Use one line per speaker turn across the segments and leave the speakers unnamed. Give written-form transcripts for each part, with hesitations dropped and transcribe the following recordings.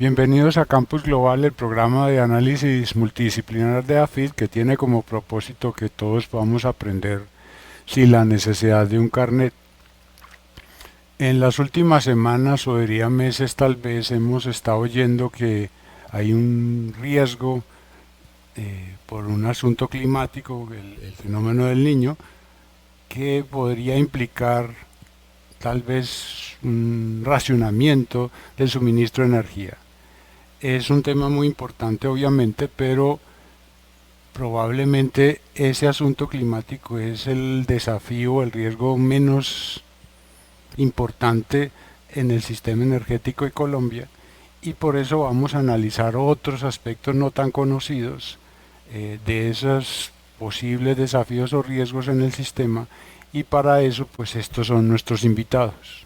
Bienvenidos a Campus Global, el programa de análisis multidisciplinar de AFID que tiene como propósito que todos podamos aprender sin la necesidad de un carnet. En las últimas semanas o diría meses tal vez hemos estado oyendo que hay un riesgo por un asunto climático, el fenómeno del Niño, que podría implicar tal vez un racionamiento del suministro de energía. Es un tema muy importante obviamente, pero probablemente ese asunto climático es el desafío, el riesgo menos importante en el sistema energético de Colombia, y por eso vamos a analizar otros aspectos no tan conocidos de esos posibles desafíos o riesgos en el sistema, y para eso pues estos son nuestros invitados.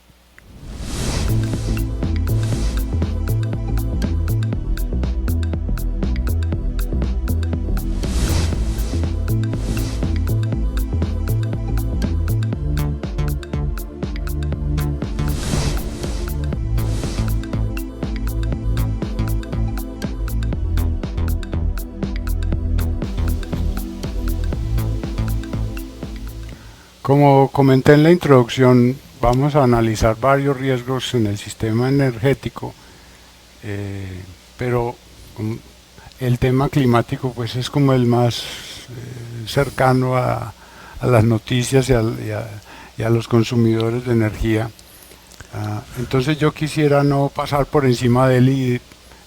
Como comenté en la introducción, vamos a analizar varios riesgos en el sistema energético, pero el tema climático pues es como el más cercano a las noticias y a los consumidores de energía. Entonces yo quisiera no pasar por encima de él y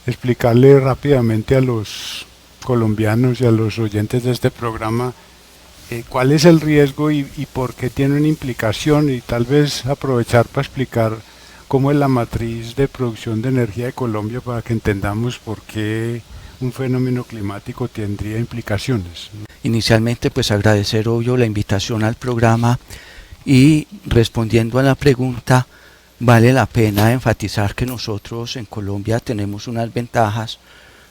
explicarle rápidamente a los colombianos y a los oyentes de este programa cuál es el riesgo y por qué tiene una implicación, y tal vez aprovechar para explicar cómo es la matriz de producción de energía de Colombia para que entendamos por qué un fenómeno climático tendría implicaciones.
Inicialmente pues agradecer obvio la invitación al programa, y respondiendo a la pregunta, vale la pena enfatizar que nosotros en Colombia tenemos unas ventajas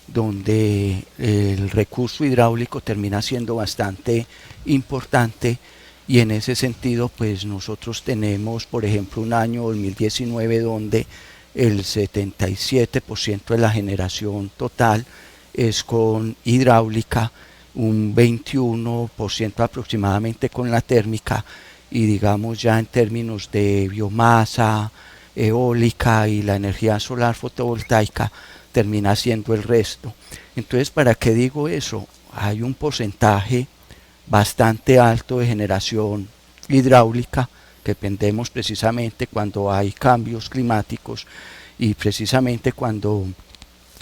donde el recurso hidráulico termina siendo bastante importante, y en ese sentido pues nosotros tenemos por ejemplo un año 2019 donde el 77% de la generación total es con hidráulica, un 21% aproximadamente con la térmica, y digamos ya en términos de biomasa, eólica y la energía solar fotovoltaica termina siendo el resto. Entonces, ¿para qué digo eso? Hay un porcentaje bastante alto de generación hidráulica que dependemos precisamente cuando hay cambios climáticos, y precisamente cuando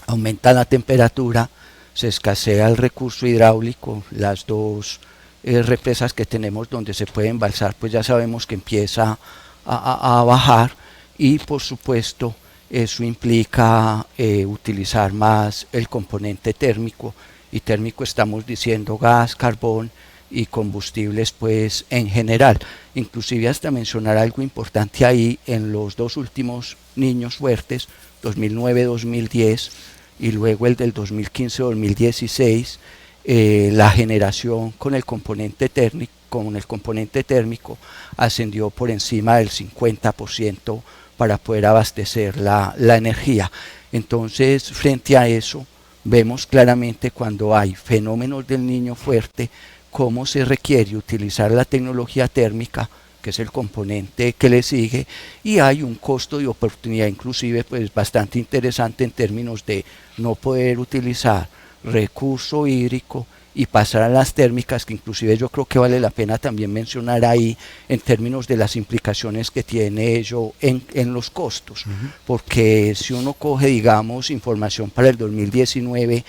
aumenta la temperatura se escasea el recurso hidráulico. Las dos represas que tenemos donde se puede embalsar pues ya sabemos que empieza a bajar, y por supuesto eso implica utilizar más el componente térmico, y térmico estamos diciendo gas, carbón y combustibles pues en general. Inclusive hasta mencionar algo importante ahí, en los dos últimos niños fuertes, 2009-2010 y luego el del 2015-2016, la generación con el componente térmico ascendió por encima del 50% para poder abastecer la energía. Entonces, frente a eso, vemos claramente cuando hay fenómenos del Niño fuerte, cómo se requiere utilizar la tecnología térmica, que es el componente que le sigue, y hay un costo de oportunidad inclusive pues bastante interesante en términos de no poder utilizar recurso hídrico y pasar a las térmicas, que inclusive yo creo que vale la pena también mencionar ahí en términos de las implicaciones que tiene ello en los costos, porque si uno coge digamos información para el 2019,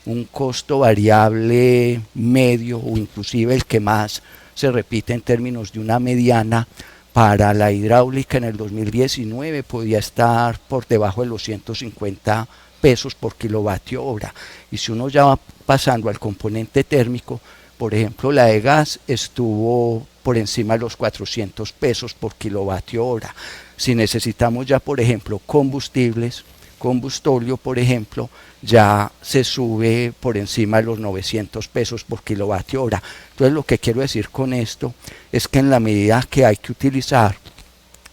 un costo variable medio o inclusive el que más se repite en términos de una mediana para la hidráulica en el 2019 podía estar por debajo de los 150 pesos por kilovatio hora, y si uno ya va pasando al componente térmico, por ejemplo la de gas estuvo por encima de los 400 pesos por kilovatio hora. Si necesitamos ya por ejemplo combustibles, combustóleo por ejemplo, ya se sube por encima de los 900 pesos por kilovatio hora. Entonces lo que quiero decir con esto es que en la medida que hay que utilizar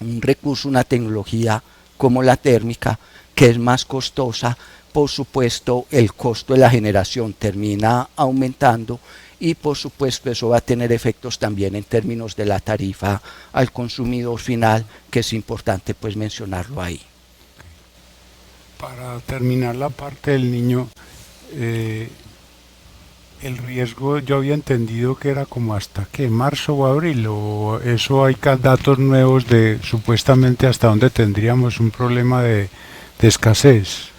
un recurso, una tecnología como la térmica, que es más costosa, por supuesto el costo de la generación termina aumentando y por supuesto eso va a tener efectos también en términos de la tarifa al consumidor final, que es importante pues mencionarlo ahí.
Para terminar la parte del niño, eh, el riesgo yo había entendido que era como hasta que marzo o abril, o eso hay datos nuevos de supuestamente hasta dónde tendríamos un problema de escasez,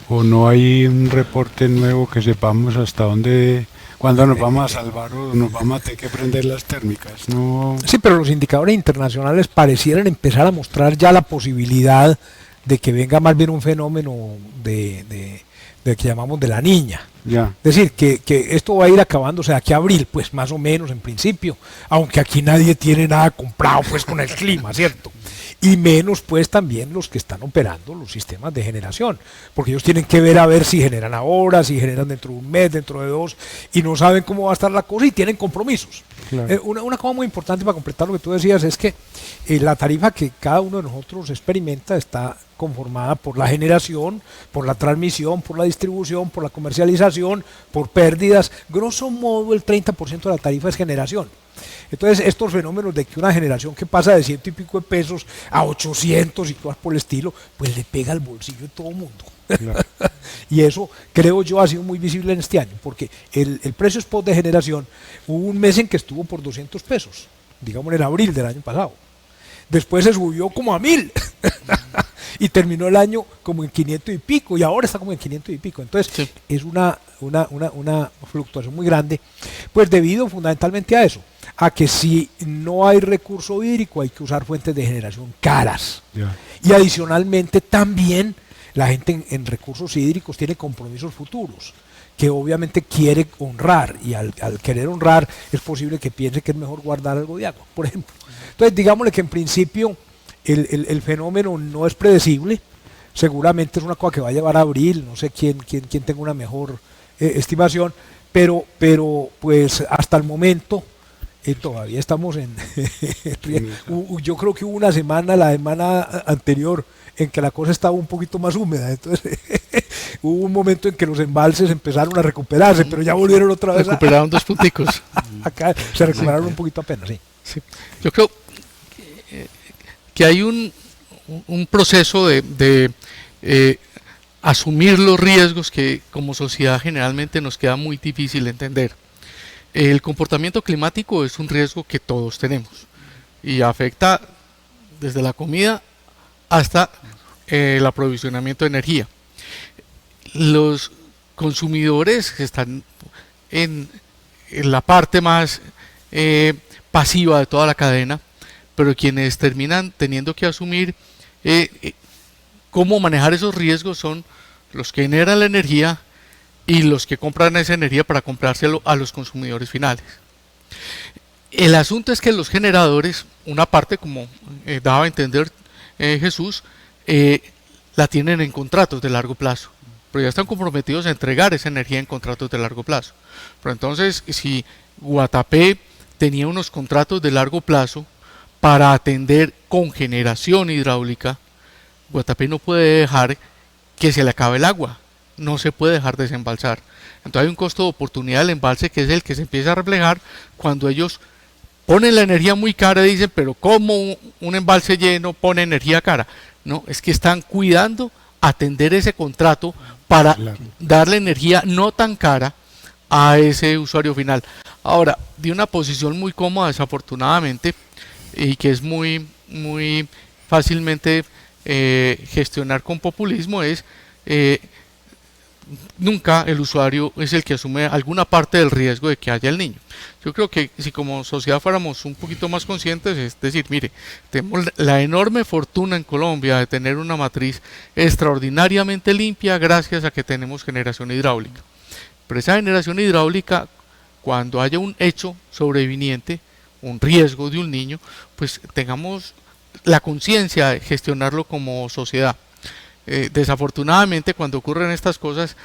o no hay un reporte nuevo que sepamos hasta dónde, cuándo nos vamos a salvar o nos vamos a tener que prender las térmicas, no.
Sí, pero los indicadores internacionales parecieran empezar a mostrar ya la posibilidad de que venga más bien un fenómeno de que llamamos de la niña.
Ya.
Es decir, que esto va a ir acabándose de aquí a abril, pues más o menos en principio, aunque aquí nadie tiene nada comprado pues con el clima, ¿cierto? Y menos pues también los que están operando los sistemas de generación, porque ellos tienen que ver a ver si generan ahora, si generan dentro de un mes, dentro de dos, y no saben cómo va a estar la cosa y tienen compromisos.
Claro.
Una cosa muy importante para completar lo que tú decías es que la tarifa que cada uno de nosotros experimenta está conformada por la generación, por la transmisión, por la distribución, por la comercialización, por pérdidas. Grosso modo el 30% de la tarifa es generación. Entonces estos fenómenos de que una generación que pasa de 100 y pico de pesos a 800 y cosas por el estilo, pues le pega al bolsillo de todo el mundo. Claro. Y eso creo yo ha sido muy visible en este año, porque el precio spot de generación hubo un mes en que estuvo por 200 pesos, digamos en abril del año pasado. Después se subió como a 1000 y terminó el año como en 500 y pico y ahora está como en 500 y pico. Entonces sí, es una fluctuación muy grande, pues debido fundamentalmente a eso, a que si no hay recurso hídrico hay que usar fuentes de generación caras. Yeah. Y adicionalmente también la gente en recursos hídricos tiene compromisos futuros que obviamente quiere honrar, y al querer honrar es posible que piense que es mejor guardar algo de agua, por ejemplo. Entonces digámosle que en principio el fenómeno no es predecible, seguramente es una cosa que va a llevar a abril, no sé quién tenga una mejor estimación, pero pues hasta el momento todavía estamos en yo creo que hubo una semana, la semana anterior, en que la cosa estaba un poquito más húmeda, entonces hubo un momento en que los embalses empezaron a recuperarse, pero ya volvieron otra vez.
Recuperaron 2 punticos.
Acá se recuperaron un poquito apenas, sí.
Sí. Yo creo que hay un proceso de asumir los riesgos que como sociedad generalmente nos queda muy difícil entender. El comportamiento climático es un riesgo que todos tenemos y afecta desde la comida hasta el aprovisionamiento de energía. Los consumidores que están en la parte más pasiva de toda la cadena, pero quienes terminan teniendo que asumir cómo manejar esos riesgos son los que generan la energía y los que compran esa energía para comprárselo a los consumidores finales. El asunto es que los generadores, una parte como daba a entender Jesús, la tienen en contratos de largo plazo, pero ya están comprometidos a entregar esa energía en contratos de largo plazo. Pero entonces, si Guatapé tenía unos contratos de largo plazo para atender con generación hidráulica, Guatapé no puede dejar que se le acabe el agua, no se puede dejar desembalsar. Entonces hay un costo de oportunidad del embalse que es el que se empieza a reflejar cuando ellos ponen la energía muy cara y dicen, pero ¿cómo un embalse lleno pone energía cara? No, es que están cuidando atender ese contrato para darle energía no tan cara a ese usuario final. Ahora, de una posición muy cómoda, desafortunadamente, y que es muy fácilmente gestionar con populismo, es nunca el usuario es el que asume alguna parte del riesgo de que haya el niño. Yo creo que si como sociedad fuéramos un poquito más conscientes, es decir, mire, tenemos la enorme fortuna en Colombia de tener una matriz extraordinariamente limpia gracias a que tenemos generación hidráulica. Pero esa generación hidráulica, cuando haya un hecho sobreviniente, un riesgo de un niño, pues tengamos la conciencia de gestionarlo como sociedad. Desafortunadamente, cuando ocurren estas cosas,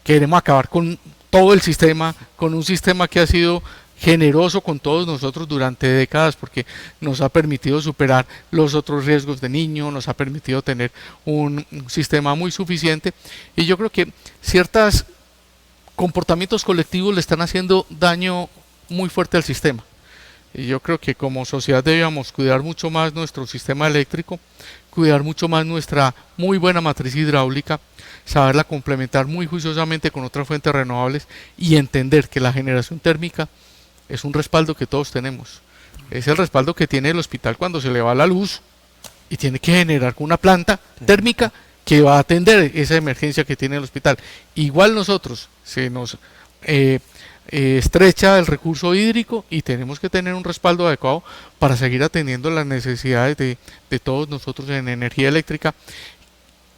queremos acabar con todo el sistema, con un sistema que ha sido generoso con todos nosotros durante décadas, porque nos ha permitido superar los otros riesgos de niño, nos ha permitido tener un sistema muy suficiente, y yo creo que ciertos comportamientos colectivos le están haciendo daño muy fuerte al sistema. Y yo creo que como sociedad debíamos cuidar mucho más nuestro sistema eléctrico, cuidar mucho más nuestra muy buena matriz hidráulica, saberla complementar muy juiciosamente con otras fuentes renovables y entender que la generación térmica es un respaldo que todos tenemos. Es el respaldo que tiene el hospital cuando se le va la luz y tiene que generar una planta térmica que va a atender esa emergencia que tiene el hospital. Igual nosotros, se nos estrecha el recurso hídrico y tenemos que tener un respaldo adecuado para seguir atendiendo las necesidades de todos nosotros en energía eléctrica,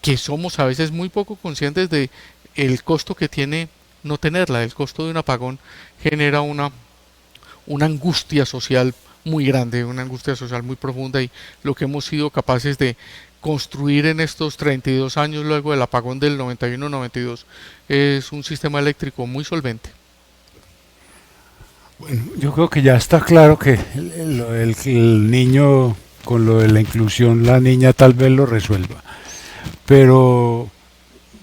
que somos a veces muy poco conscientes de el costo que tiene no tenerla. El costo de un apagón genera una angustia social muy grande, una angustia social muy profunda, y lo que hemos sido capaces de construir en estos 32 años luego del apagón del 91-92 es un sistema eléctrico muy solvente.
Bueno, yo creo que ya está claro que el niño, con lo de la inclusión, la niña tal vez lo resuelva. Pero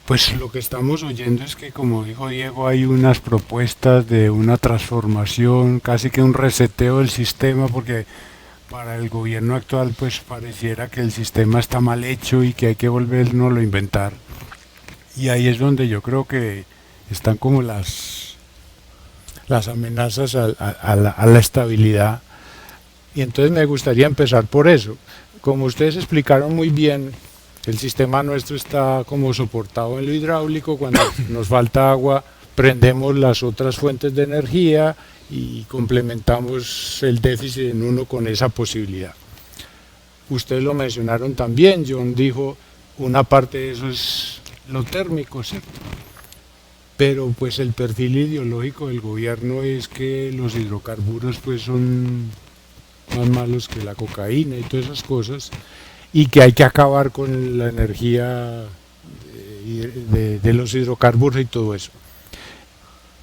pues lo que estamos oyendo es que, como dijo Diego, hay unas propuestas de una transformación, casi que un reseteo del sistema, porque para el gobierno actual pues pareciera que el sistema está mal hecho y que hay que volvernos a inventar. Y ahí es donde yo creo que están como las amenazas a la estabilidad. Y entonces me gustaría empezar por eso. Como ustedes explicaron muy bien, el sistema nuestro está como soportado en lo hidráulico. Cuando nos falta agua, prendemos las otras fuentes de energía y complementamos el déficit en uno con esa posibilidad. Ustedes lo mencionaron también, John dijo, una parte de eso es lo térmico, ¿cierto? Pero pues el perfil ideológico del gobierno es que los hidrocarburos pues son más malos que la cocaína y todas esas cosas, y que hay que acabar con la energía de los hidrocarburos y todo eso.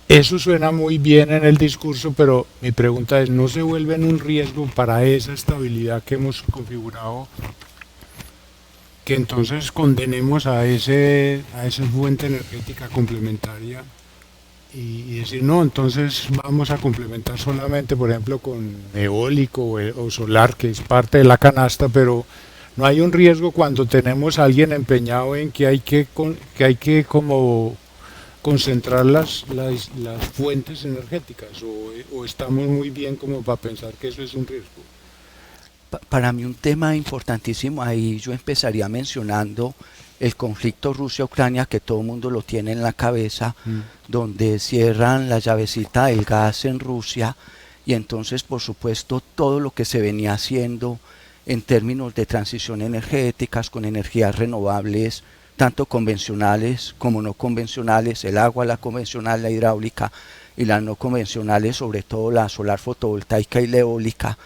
Eso suena muy bien en el discurso, pero mi pregunta es, ¿no se vuelven un riesgo para esa estabilidad que hemos configurado, que entonces condenemos a esa fuente energética complementaria y decir, no, entonces vamos a complementar solamente, por ejemplo, con eólico o solar, que es parte de la canasta, pero no hay un riesgo cuando tenemos a alguien empeñado en que hay que como concentrar las fuentes energéticas, o estamos muy bien como para pensar que eso es un riesgo?
Para mí un tema importantísimo, ahí yo empezaría mencionando el conflicto Rusia-Ucrania, que todo el mundo lo tiene en la cabeza, donde cierran la llavecita del gas en Rusia, y entonces por supuesto todo lo que se venía haciendo en términos de transición energéticas con energías renovables, tanto convencionales como no convencionales, el agua, la convencional, la hidráulica, y las no convencionales, sobre todo la solar fotovoltaica y la eólica,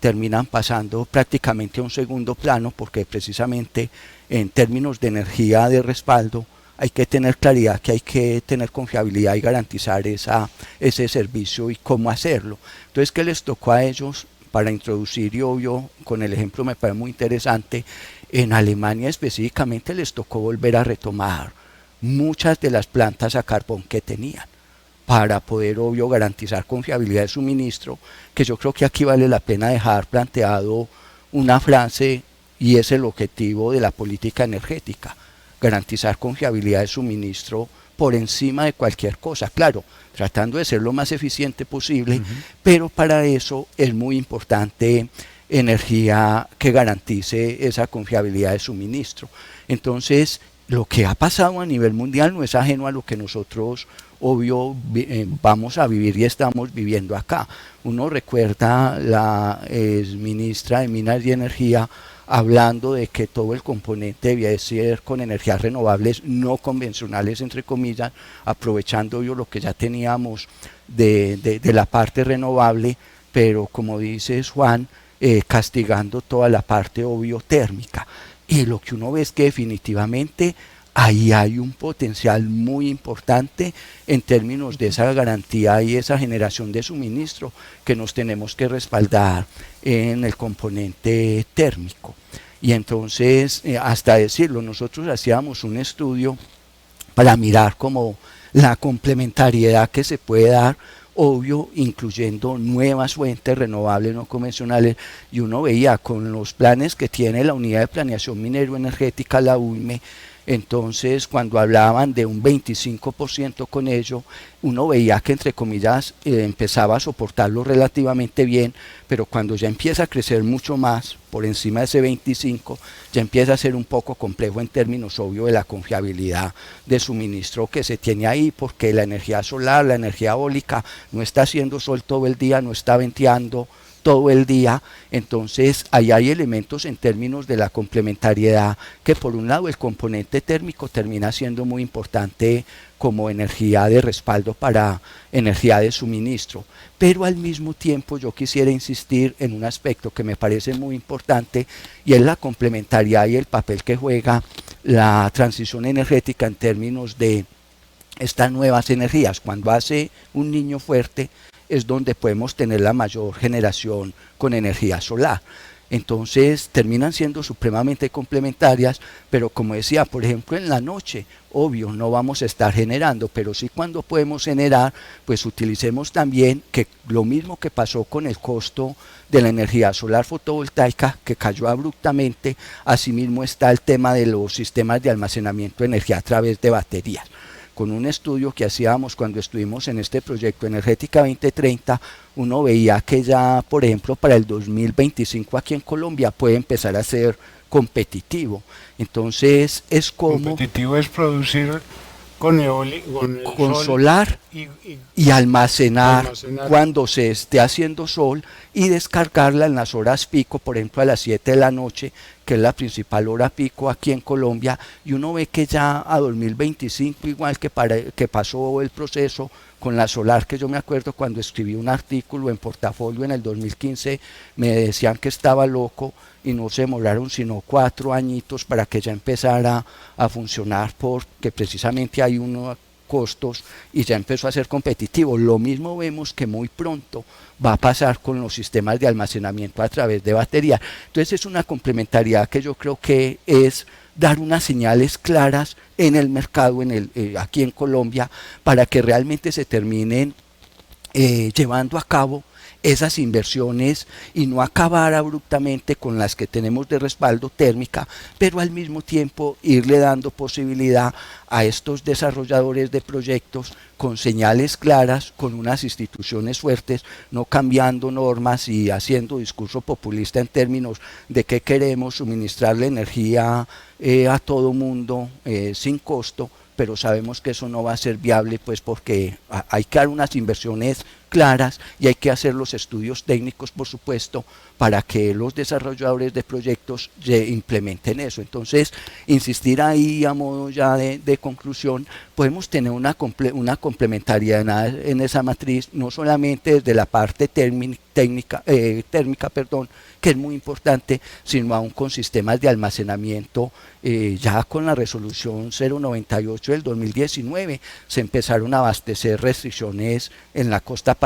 terminan pasando prácticamente a un segundo plano, porque precisamente en términos de energía de respaldo hay que tener claridad, que hay que tener confiabilidad y garantizar ese servicio y cómo hacerlo. Entonces, ¿qué les tocó a ellos para introducir? Y obvio, con el ejemplo me parece muy interesante, en Alemania específicamente les tocó volver a retomar muchas de las plantas a carbón que tenían, para poder, obvio, garantizar confiabilidad de suministro, que yo creo que aquí vale la pena dejar planteado una frase, y es el objetivo de la política energética: garantizar confiabilidad de suministro por encima de cualquier cosa, claro, tratando de ser lo más eficiente posible, pero para eso es muy importante energía que garantice esa confiabilidad de suministro. Entonces, lo que ha pasado a nivel mundial no es ajeno a lo que nosotros, obvio, vamos a vivir y estamos viviendo acá. Uno recuerda la ministra de Minas y Energía hablando de que todo el componente debía ser con energías renovables no convencionales, entre comillas, aprovechando obvio lo que ya teníamos de la parte renovable, pero como dices, Juan, castigando toda la parte obvio térmica. Y lo que uno ve es que definitivamente ahí hay un potencial muy importante en términos de esa garantía y esa generación de suministro que nos tenemos que respaldar en el componente térmico. Y entonces, hasta decirlo, nosotros hacíamos un estudio para mirar como la complementariedad que se puede dar, obvio, incluyendo nuevas fuentes renovables no convencionales, y uno veía con los planes que tiene la Unidad de Planeación Minero-Energética, la UIME. Entonces, cuando hablaban de un 25% con ello, uno veía que, entre comillas, empezaba a soportarlo relativamente bien, pero cuando ya empieza a crecer mucho más, por encima de ese 25, ya empieza a ser un poco complejo en términos, obvio, de la confiabilidad de suministro que se tiene ahí, porque la energía solar, la energía eólica, no está haciendo sol todo el día, no está venteando todo el día. Entonces ahí hay elementos en términos de la complementariedad, que por un lado el componente térmico termina siendo muy importante como energía de respaldo para energía de suministro, pero al mismo tiempo yo quisiera insistir en un aspecto que me parece muy importante, y es la complementariedad y el papel que juega la transición energética en términos de estas nuevas energías. Cuando hace un niño fuerte es donde podemos tener la mayor generación con energía solar. Entonces terminan siendo supremamente complementarias, pero como decía, por ejemplo, en la noche, obvio, no vamos a estar generando, pero sí cuando podemos generar, pues utilicemos también, que lo mismo que pasó con el costo de la energía solar fotovoltaica, que cayó abruptamente, asimismo está el tema de los sistemas de almacenamiento de energía a través de baterías. Con un estudio que hacíamos cuando estuvimos en este proyecto Energética 2030, uno veía que ya, por ejemplo, para el 2025 aquí en Colombia puede empezar a ser competitivo. Entonces es como...
Competitivo es producir con
con solar y almacenar cuando se esté haciendo sol, y descargarla en las horas pico, por ejemplo a las 7 de la noche, que es la principal hora pico aquí en Colombia, y uno ve que ya a 2025, igual que pasó el proceso con la solar, que yo me acuerdo cuando escribí un artículo en Portafolio en el 2015, me decían que estaba loco, y no se demoraron sino 4 añitos para que ya empezara a funcionar, porque precisamente hay unos costos y ya empezó a ser competitivo. Lo mismo vemos que muy pronto va a pasar con los sistemas de almacenamiento a través de baterías. Entonces es una complementariedad que yo creo que es dar unas señales claras en el mercado, aquí en Colombia, para que realmente se terminen llevando a cabo esas inversiones y no acabar abruptamente con las que tenemos de respaldo térmica, pero al mismo tiempo irle dando posibilidad a estos desarrolladores de proyectos con señales claras, con unas instituciones fuertes, no cambiando normas y haciendo discurso populista en términos de que queremos suministrarle energía a todo mundo sin costo, pero sabemos que eso no va a ser viable, pues porque hay que dar unas inversiones claras y hay que hacer los estudios técnicos, por supuesto, para que los desarrolladores de proyectos implementen eso. Entonces, insistir ahí a modo ya de conclusión, podemos tener una complementariedad en esa matriz, no solamente desde la parte térmica, que es muy importante, sino aún con sistemas de almacenamiento. Ya con la resolución 098 del 2019 se empezaron a abastecer restricciones en la costa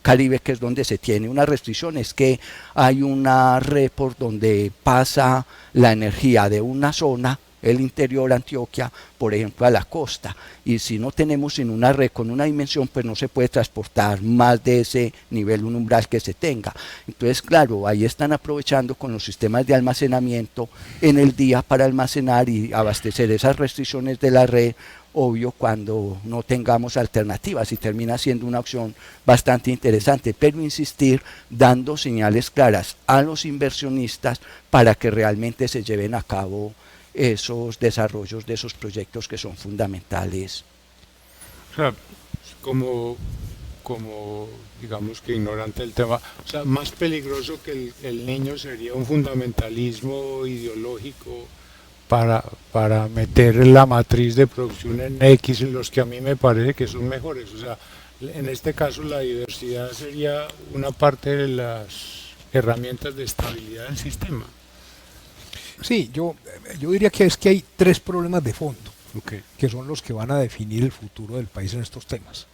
Caribe, que es donde se tiene una restricción, es que hay una red por donde pasa la energía de una zona, el interior Antioquia, por ejemplo, a la costa, y si no tenemos en una red con una dimensión, pues no se puede transportar más de ese nivel, un umbral que se tenga. Entonces, claro, ahí están aprovechando con los sistemas de almacenamiento en el día para almacenar y abastecer esas restricciones de la red, obvio, cuando no tengamos alternativas, y termina siendo una opción bastante interesante, pero insistir dando señales claras a los inversionistas para que realmente se lleven a cabo esos desarrollos de esos proyectos que son fundamentales.
O sea, como digamos que ignorante del tema, o sea, más peligroso que el niño sería un fundamentalismo ideológico para meter la matriz de producción en X, en los que a mí me parece que son mejores. O sea, en este caso la diversidad sería una parte de las herramientas de estabilidad del sistema.
Sí, yo diría que es que hay 3 problemas de fondo.
Okay.
que son los que van a definir el futuro del país en estos temas.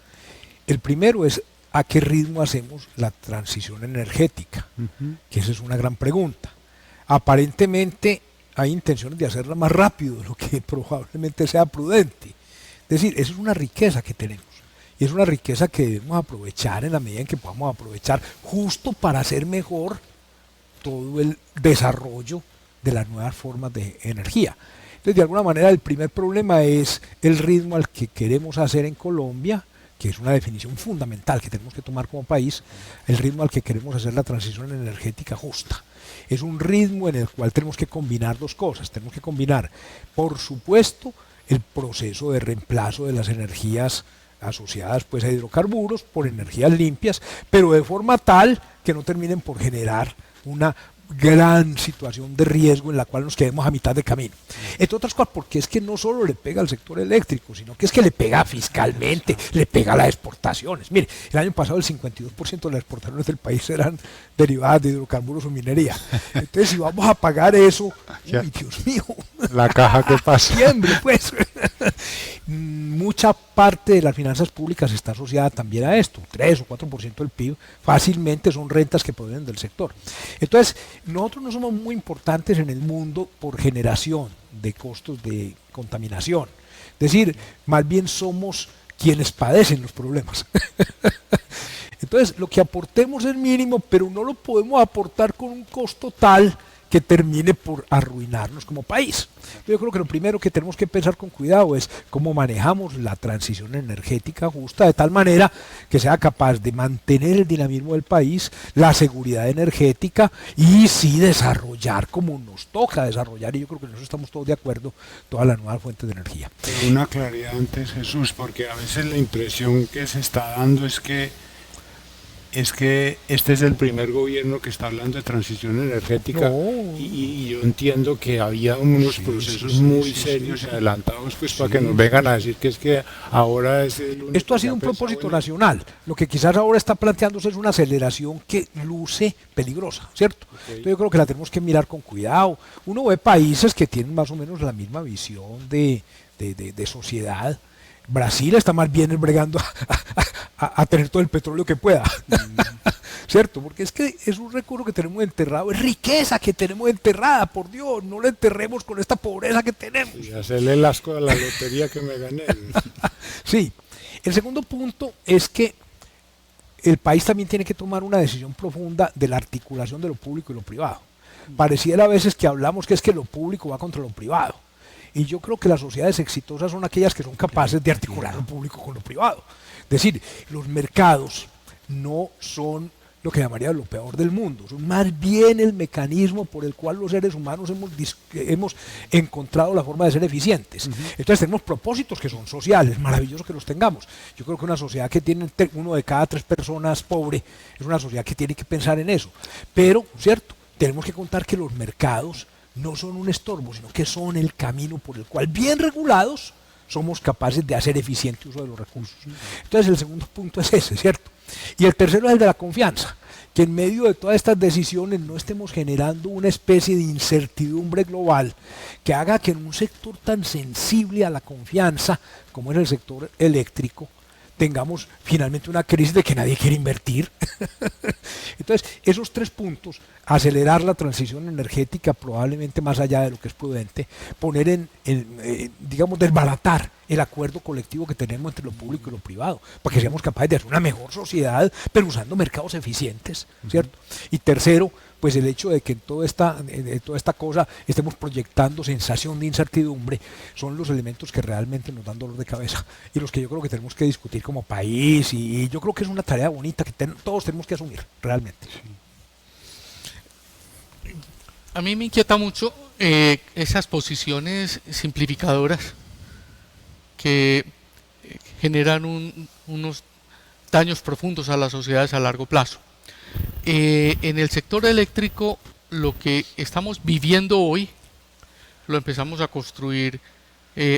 El primero es a qué ritmo hacemos la transición energética, que esa es una gran pregunta. Aparentemente hay intenciones de hacerla más rápido de lo que probablemente sea prudente. Es decir, esa es una riqueza que tenemos. Y es una riqueza que debemos aprovechar en la medida en que podamos aprovechar, justo para hacer mejor todo el desarrollo de las nuevas formas de energía. Entonces, de alguna manera, el primer problema es el ritmo al que queremos hacer en Colombia, que es una definición fundamental que tenemos que tomar como país, el ritmo al que queremos hacer la transición energética justa. Es un ritmo en el cual tenemos que combinar dos cosas. Tenemos que combinar, por supuesto, el proceso de reemplazo de las energías asociadas pues a hidrocarburos por energías limpias, pero de forma tal que no terminen por generar una gran situación de riesgo en la cual nos quedemos a mitad de camino. Entre otras cosas, porque es que no solo le pega al sector eléctrico, sino que es que le pega fiscalmente, le pega a las exportaciones. Mire, el año pasado el 52% de las exportaciones del país eran derivadas de hidrocarburos o minería. Entonces, si vamos a pagar eso, uy, Dios mío.
La caja que pasa.
Siempre, pues. Mucha parte de las finanzas públicas está asociada también a esto, 3 o 4% del PIB fácilmente son rentas que provienen del sector. Entonces, nosotros no somos muy importantes en el mundo por generación de costos de contaminación. Es decir, más bien somos quienes padecen los problemas. Entonces, lo que aportemos es mínimo, pero no lo podemos aportar con un costo tal que termine por arruinarnos como país. Yo creo que lo primero que tenemos que pensar con cuidado es cómo manejamos la transición energética justa de tal manera que sea capaz de mantener el dinamismo del país, la seguridad energética y sí desarrollar como nos toca desarrollar, y yo creo que en eso estamos todos de acuerdo, todas las nuevas fuentes de energía.
Pero una claridad antes, Jesús, porque a veces la impresión que se está dando es que este es el primer gobierno que está hablando de transición energética y yo entiendo que había unos procesos muy serios y adelantados pues para que nos vengan a decir que es que ahora es el único.
Esto ha sido un propósito nacional. Lo que quizás ahora está planteándose es una aceleración que luce peligrosa, ¿cierto? Okay. Entonces yo creo que la tenemos que mirar con cuidado. Uno ve países que tienen más o menos la misma visión de sociedad. Brasil está más bien bregando a tener todo el petróleo que pueda, ¿cierto? Porque es que es un recurso que tenemos enterrado, es riqueza que tenemos enterrada, por Dios, no la enterremos con esta pobreza que tenemos.
Y hacerle el asco a la lotería que me gané.
Sí, el segundo punto es que el país también tiene que tomar una decisión profunda de la articulación de lo público y lo privado. Pareciera a veces que hablamos que es que lo público va contra lo privado. Y yo creo que las sociedades exitosas son aquellas que son capaces de articular lo público con lo privado. Es decir, los mercados no son lo que llamaría lo peor del mundo, son más bien el mecanismo por el cual los seres humanos hemos encontrado la forma de ser eficientes. Entonces tenemos propósitos que son sociales, maravilloso que los tengamos. Yo creo que una sociedad que tiene 1 de cada 3 personas pobre es una sociedad que tiene que pensar en eso. Pero, ¿cierto? Tenemos que contar que los mercados no son un estorbo, sino que son el camino por el cual, bien regulados, somos capaces de hacer eficiente uso de los recursos. Entonces el segundo punto es ese, ¿cierto? Y el tercero es el de la confianza, que en medio de todas estas decisiones no estemos generando una especie de incertidumbre global que haga que en un sector tan sensible a la confianza como es el sector eléctrico, tengamos finalmente una crisis de que nadie quiere invertir. Entonces, esos 3 puntos, acelerar la transición energética probablemente más allá de lo que es prudente, poner digamos, desbaratar el acuerdo colectivo que tenemos entre lo público y lo privado, para que seamos capaces de hacer una mejor sociedad, pero usando mercados eficientes, ¿cierto? Y tercero, pues el hecho de que en toda esta cosa estemos proyectando sensación de incertidumbre son los elementos que realmente nos dan dolor de cabeza y los que yo creo que tenemos que discutir como país, y yo creo que es una tarea bonita que todos tenemos que asumir realmente.
A mí me inquieta mucho esas posiciones simplificadoras que generan unos daños profundos a las sociedades a largo plazo. En el sector eléctrico, lo que estamos viviendo hoy lo empezamos a construir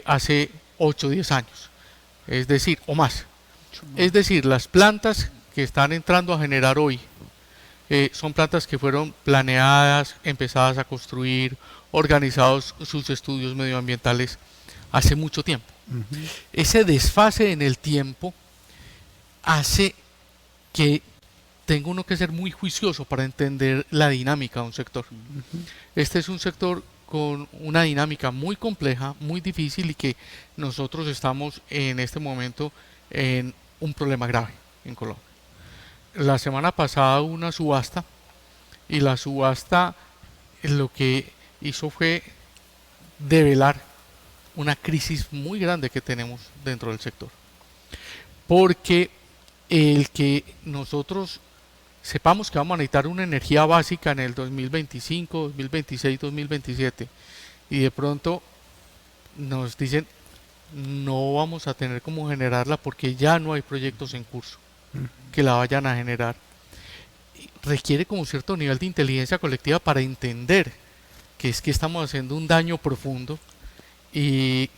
hace 8 o 10 años, es decir, o más. Es decir, las plantas que están entrando a generar hoy son plantas que fueron planeadas, empezadas a construir, organizados sus estudios medioambientales hace mucho tiempo. Ese desfase en el tiempo hace que tenga uno que ser muy juicioso para entender la dinámica de un sector. Este es un sector con una dinámica muy compleja, muy difícil, y que nosotros estamos en este momento en un problema grave en Colombia. La semana pasada hubo una subasta, y la subasta lo que hizo fue develar una crisis muy grande que tenemos dentro del sector. Porque el que nosotros sepamos que vamos a necesitar una energía básica en el 2025, 2026, 2027, y de pronto nos dicen no vamos a tener cómo generarla porque ya no hay proyectos en curso que la vayan a generar, requiere como cierto nivel de inteligencia colectiva para entender que es que estamos haciendo un daño profundo. Y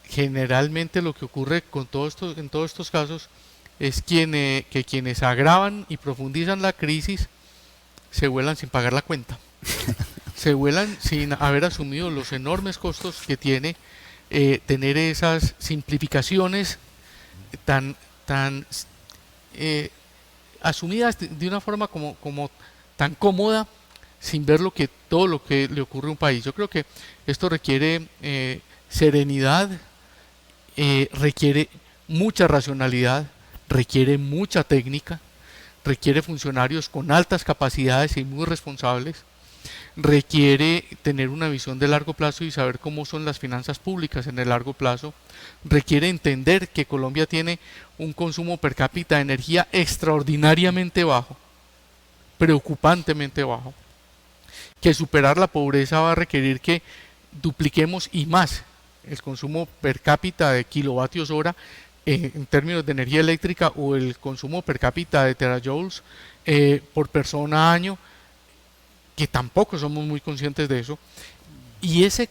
generalmente lo que ocurre con en todos estos casos es que quienes agravan y profundizan la crisis se vuelan sin pagar la cuenta. Se vuelan sin haber asumido los enormes costos que tiene tener esas simplificaciones tan asumidas de una forma como tan cómoda, sin ver todo lo que le ocurre a un país. Yo creo que esto requiere serenidad, requiere mucha racionalidad, requiere mucha técnica, requiere funcionarios con altas capacidades y muy responsables, requiere tener una visión de largo plazo y saber cómo son las finanzas públicas en el largo plazo, requiere entender que Colombia tiene un consumo per cápita de energía extraordinariamente bajo, preocupantemente bajo, que superar la pobreza va a requerir que dupliquemos y más el consumo per cápita de kilovatios hora en términos de energía eléctrica, o el consumo per cápita de terajoules por persona año, que tampoco somos muy conscientes de eso. Y ese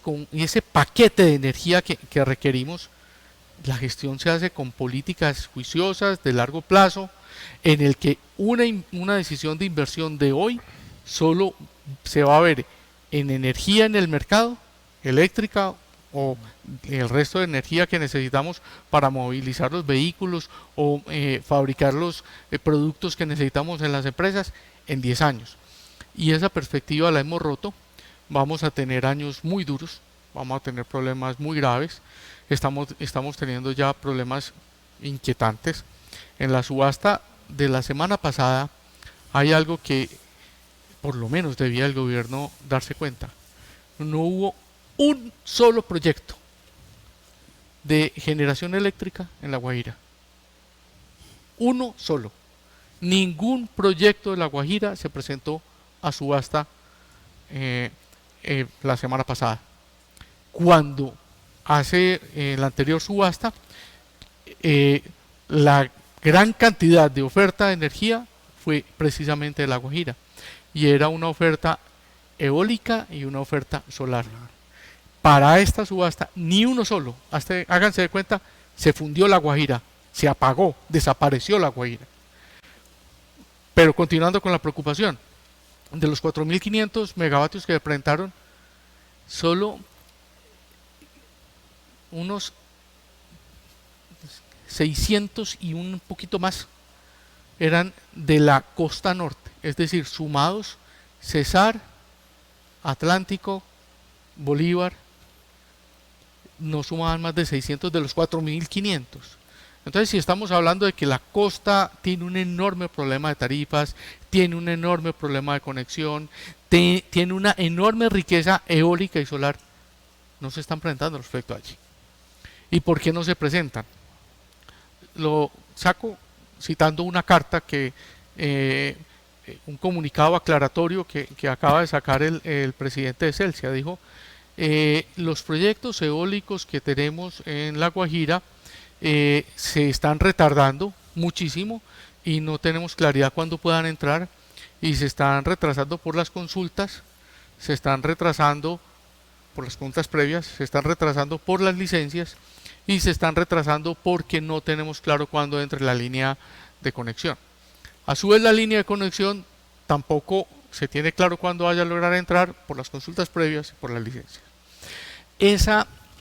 paquete de energía que requerimos, la gestión se hace con políticas juiciosas de largo plazo, en el que una decisión de inversión de hoy solo se va a ver en energía en el mercado, eléctrica o el resto de energía que necesitamos para movilizar los vehículos o fabricar los productos que necesitamos en las empresas en 10 años. Y esa perspectiva la hemos roto. Vamos a tener años muy duros, vamos a tener problemas muy graves, estamos teniendo ya problemas inquietantes. En la subasta de la semana pasada hay algo que por lo menos debía el gobierno darse cuenta. No hubo un solo proyecto de generación eléctrica en La Guajira. Uno solo. Ningún proyecto de La Guajira se presentó a subasta la semana pasada. Cuando hace la anterior subasta, la gran cantidad de oferta de energía fue precisamente de La Guajira, y era una oferta eólica y una oferta solar. Para esta subasta, ni uno solo, háganse de cuenta, se fundió La Guajira, se apagó, desapareció La Guajira. Pero continuando con la preocupación, de los 4.500 megavatios que presentaron, solo unos 600 y un poquito más eran de la costa norte, es decir, sumados Cesar, Atlántico, Bolívar, no sumaban más de 600 de los 4.500. Entonces, si estamos hablando de que la costa tiene un enorme problema de tarifas, tiene un enorme problema de conexión, tiene una enorme riqueza eólica y solar, no se están presentando los proyectos allí. ¿Y por qué no se presentan? Lo saco citando una carta un comunicado aclaratorio que acaba de sacar el presidente de Celsia. Dijo, los proyectos eólicos que tenemos en La Guajira se están retardando muchísimo y no tenemos claridad cuándo puedan entrar, y se están retrasando por las consultas, se están retrasando por las consultas previas, se están retrasando por las licencias y se están retrasando porque no tenemos claro cuándo entre la línea de conexión. A su vez, la línea de conexión tampoco se tiene claro cuándo vaya a lograr entrar por las consultas previas y por las licencias.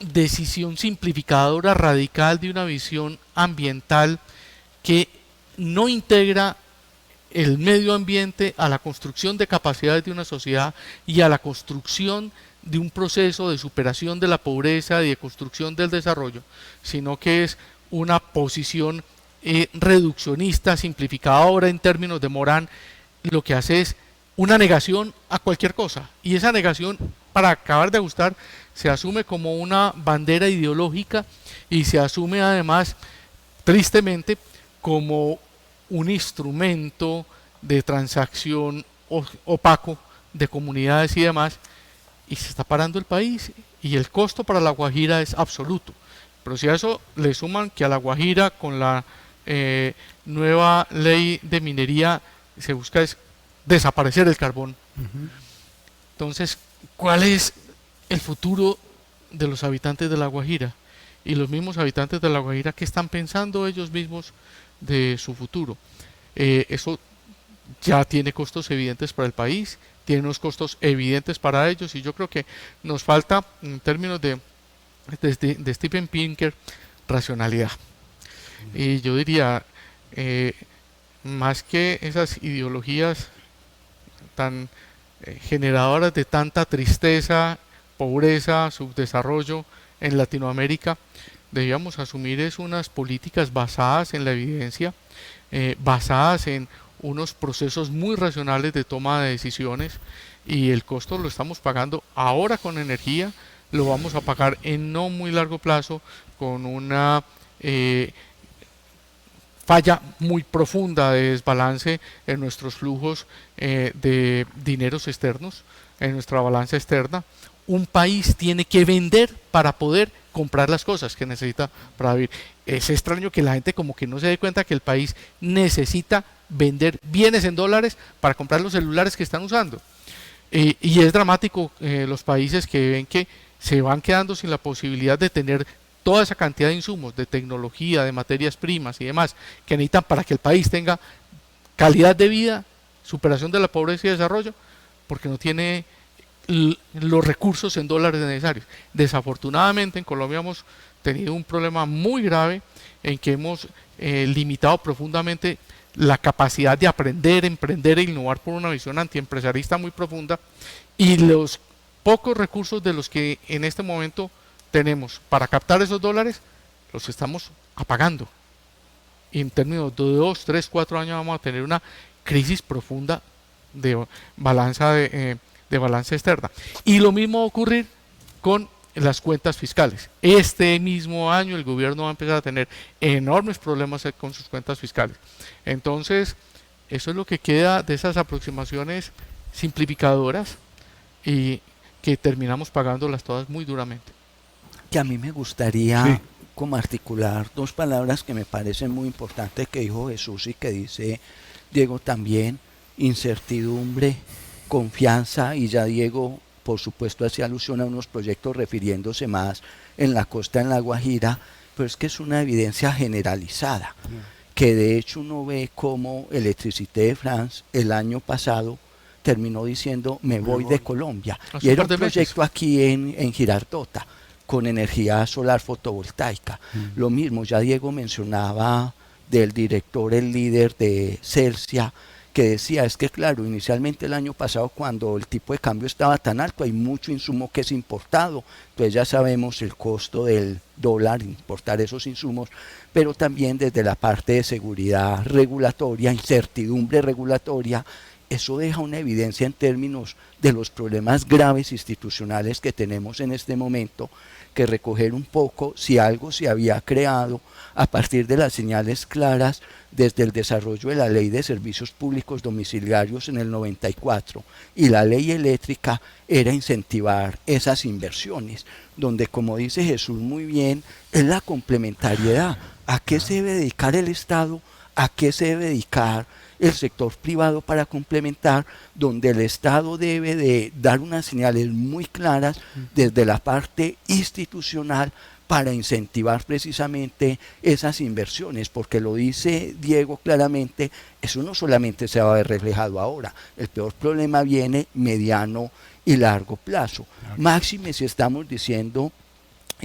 decisión simplificadora radical de una visión ambiental que no integra el medio ambiente a la construcción de capacidades de una sociedad y a la construcción de un proceso de superación de la pobreza y de construcción del desarrollo, sino que es una posición reduccionista, simplificadora en términos de Morán. Lo que hace es una negación a cualquier cosa, y esa negación, para acabar de ajustar, se asume como una bandera ideológica y se asume además, tristemente, como un instrumento de transacción opaco de comunidades y demás, y se está parando el país, y el costo para La Guajira es absoluto. Pero si a eso le suman que a La Guajira, con la nueva ley de minería, se busca es desaparecer el carbón. Entonces, ¿cuál es el futuro de los habitantes de La Guajira? Y los mismos habitantes de La Guajira, ¿qué están pensando ellos mismos de su futuro? Eso ya tiene costos evidentes para el país, tiene unos costos evidentes para ellos, y yo creo que nos falta, en términos de Steven Pinker, racionalidad. Y yo diría, más que esas ideologías tan generadoras de tanta tristeza, pobreza, subdesarrollo en Latinoamérica, debíamos asumir es unas políticas basadas en la evidencia, basadas en unos procesos muy racionales de toma de decisiones, y el costo lo estamos pagando ahora con energía, lo vamos a pagar en no muy largo plazo con una falla muy profunda de desbalance en nuestros flujos de dineros externos, en nuestra balanza externa. Un país tiene que vender para poder comprar las cosas que necesita para vivir. Es extraño que la gente como que no se dé cuenta que el país necesita vender bienes en dólares para comprar los celulares que están usando. Y es dramático los países que ven que se van quedando sin la posibilidad de tener toda esa cantidad de insumos, de tecnología, de materias primas y demás, que necesitan para que el país tenga calidad de vida, superación de la pobreza y desarrollo, porque no tiene los recursos en dólares necesarios. Desafortunadamente en Colombia hemos tenido un problema muy grave en que hemos limitado profundamente la capacidad de aprender, emprender e innovar por una visión antiempresarista muy profunda, y los pocos recursos de los que en este momento tenemos para captar esos dólares los estamos apagando. Y en términos de 2, 3, 4 años vamos a tener una crisis profunda de balanza de balanza externa. Y lo mismo va a ocurrir con las cuentas fiscales. Este mismo año el gobierno va a empezar a tener enormes problemas con sus cuentas fiscales. Entonces, eso es lo que queda de esas aproximaciones simplificadoras y que terminamos pagándolas todas muy duramente.
Que a mí me gustaría como articular dos palabras que me parecen muy importantes que dijo Jesús y que dice Diego también: incertidumbre, confianza, y ya Diego por supuesto hacía alusión a unos proyectos refiriéndose más en la costa, en La Guajira, pero es que es una evidencia generalizada, que de hecho uno ve como Electricité de France el año pasado terminó diciendo me voy de Colombia, y era un proyecto aquí en Girardota con energía solar fotovoltaica. Lo mismo, ya Diego mencionaba del director, el líder de Celsia, que decía, es que claro, inicialmente el año pasado cuando el tipo de cambio estaba tan alto, hay mucho insumo que es importado, entonces ya sabemos el costo del dólar, importar esos insumos, pero también desde la parte de seguridad regulatoria, incertidumbre regulatoria, eso deja una evidencia en términos de los problemas graves institucionales que tenemos en este momento, que recoger un poco si algo se había creado a partir de las señales claras desde el desarrollo de la Ley de Servicios Públicos Domiciliarios en el 94 y la Ley Eléctrica, era incentivar esas inversiones, donde, como dice Jesús muy bien, es la complementariedad. ¿A qué se debe dedicar el Estado? ¿A qué se debe dedicar el sector privado para complementar? Donde el Estado debe de dar unas señales muy claras desde la parte institucional para incentivar precisamente esas inversiones, porque lo dice Diego claramente, eso no solamente se va a ver reflejado ahora, el peor problema viene mediano y largo plazo. Máxime si estamos diciendo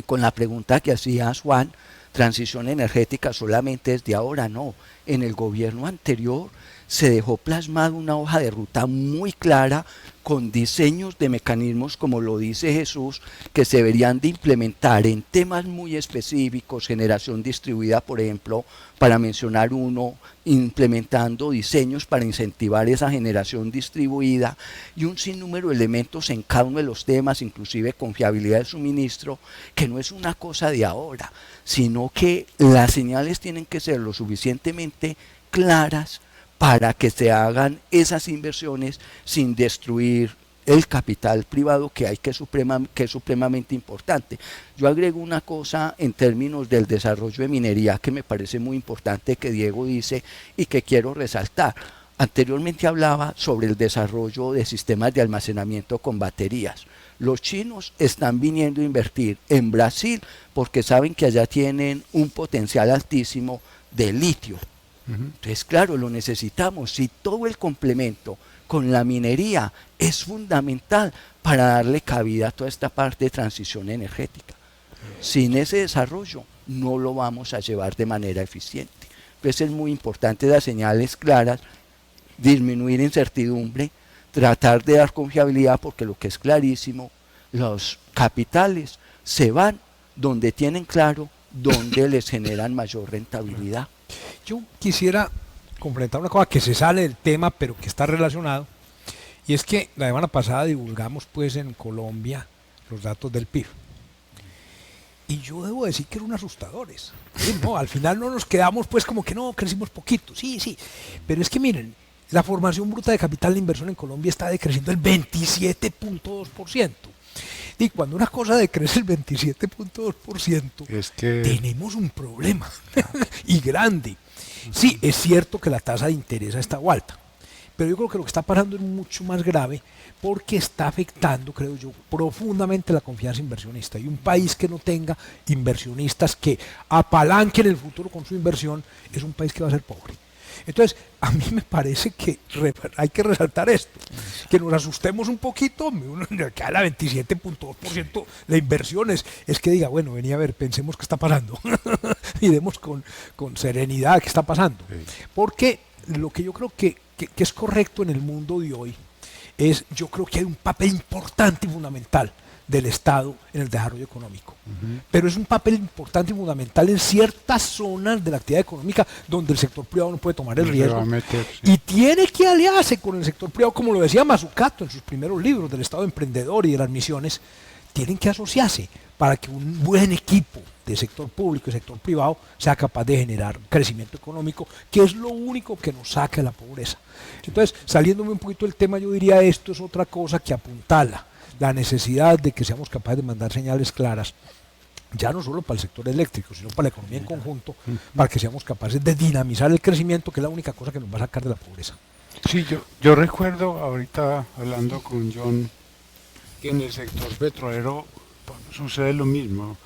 con la pregunta que hacía Juan, transición energética solamente es de ahora, no. En el gobierno anterior se dejó plasmada una hoja de ruta muy clara con diseños de mecanismos, como lo dice Jesús, que se deberían de implementar en temas muy específicos, generación distribuida, por ejemplo, para mencionar uno, implementando diseños para incentivar esa generación distribuida y un sinnúmero de elementos en cada uno de los temas, inclusive confiabilidad del suministro, que no es una cosa de ahora, sino que las señales tienen que ser lo suficientemente claras para que se hagan esas inversiones sin destruir el capital privado que es supremamente importante. Yo agrego una cosa en términos del desarrollo de minería que me parece muy importante, que Diego dice y que quiero resaltar. Anteriormente hablaba sobre el desarrollo de sistemas de almacenamiento con baterías. Los chinos están viniendo a invertir en Brasil porque saben que allá tienen un potencial altísimo de litio. Entonces, claro, lo necesitamos. Si todo el complemento con la minería es fundamental para darle cabida a toda esta parte de transición energética. Sin ese desarrollo no lo vamos a llevar de manera eficiente. Entonces es muy importante dar señales claras, disminuir incertidumbre, tratar de dar confiabilidad, porque lo que es clarísimo, los capitales se van donde tienen claro dónde les generan mayor rentabilidad.
Yo quisiera complementar una cosa que se sale del tema, pero que está relacionado, y es que la semana pasada divulgamos pues en Colombia los datos del PIB. Y yo debo decir que eran asustadores. Sí, no, al final no nos quedamos pues como que no, crecimos poquito, sí, pero es que miren, la formación bruta de capital de inversión en Colombia está decreciendo el 27.2%. Y cuando una cosa decrece el 27.2%,
Es que
tenemos un problema y grande. Sí, es cierto que la tasa de interés ha estado alta, pero yo creo que lo que está pasando es mucho más grave porque está afectando, creo yo, profundamente la confianza inversionista. Y un país que no tenga inversionistas que apalanquen el futuro con su inversión es un país que va a ser pobre. Entonces, a mí me parece que hay que resaltar esto, que nos asustemos un poquito, que a la 27.2% de inversiones, es que diga, bueno, vení a ver, pensemos qué está pasando, y demos con serenidad qué está pasando. Porque lo que yo creo que es correcto en el mundo de hoy es, yo creo que hay un papel importante y fundamental del Estado en el desarrollo económico. Pero es un papel importante y fundamental en ciertas zonas de la actividad económica donde el sector privado no puede tomar el riesgo y tiene que aliarse con el sector privado, como lo decía Mazzucato en sus primeros libros del Estado emprendedor y de las misiones. Tienen que asociarse para que un buen equipo de sector público y sector privado sea capaz de generar crecimiento económico, que es lo único que nos saca de la pobreza. Entonces, saliéndome un poquito del tema, yo diría, esto es otra cosa que apuntala la necesidad de que seamos capaces de mandar señales claras, ya no solo para el sector eléctrico, sino para la economía en conjunto, para que seamos capaces de dinamizar el crecimiento, que es la única cosa que nos va a sacar de la pobreza.
sí, yo recuerdo ahorita hablando con John que en el sector petrolero sucede lo mismo.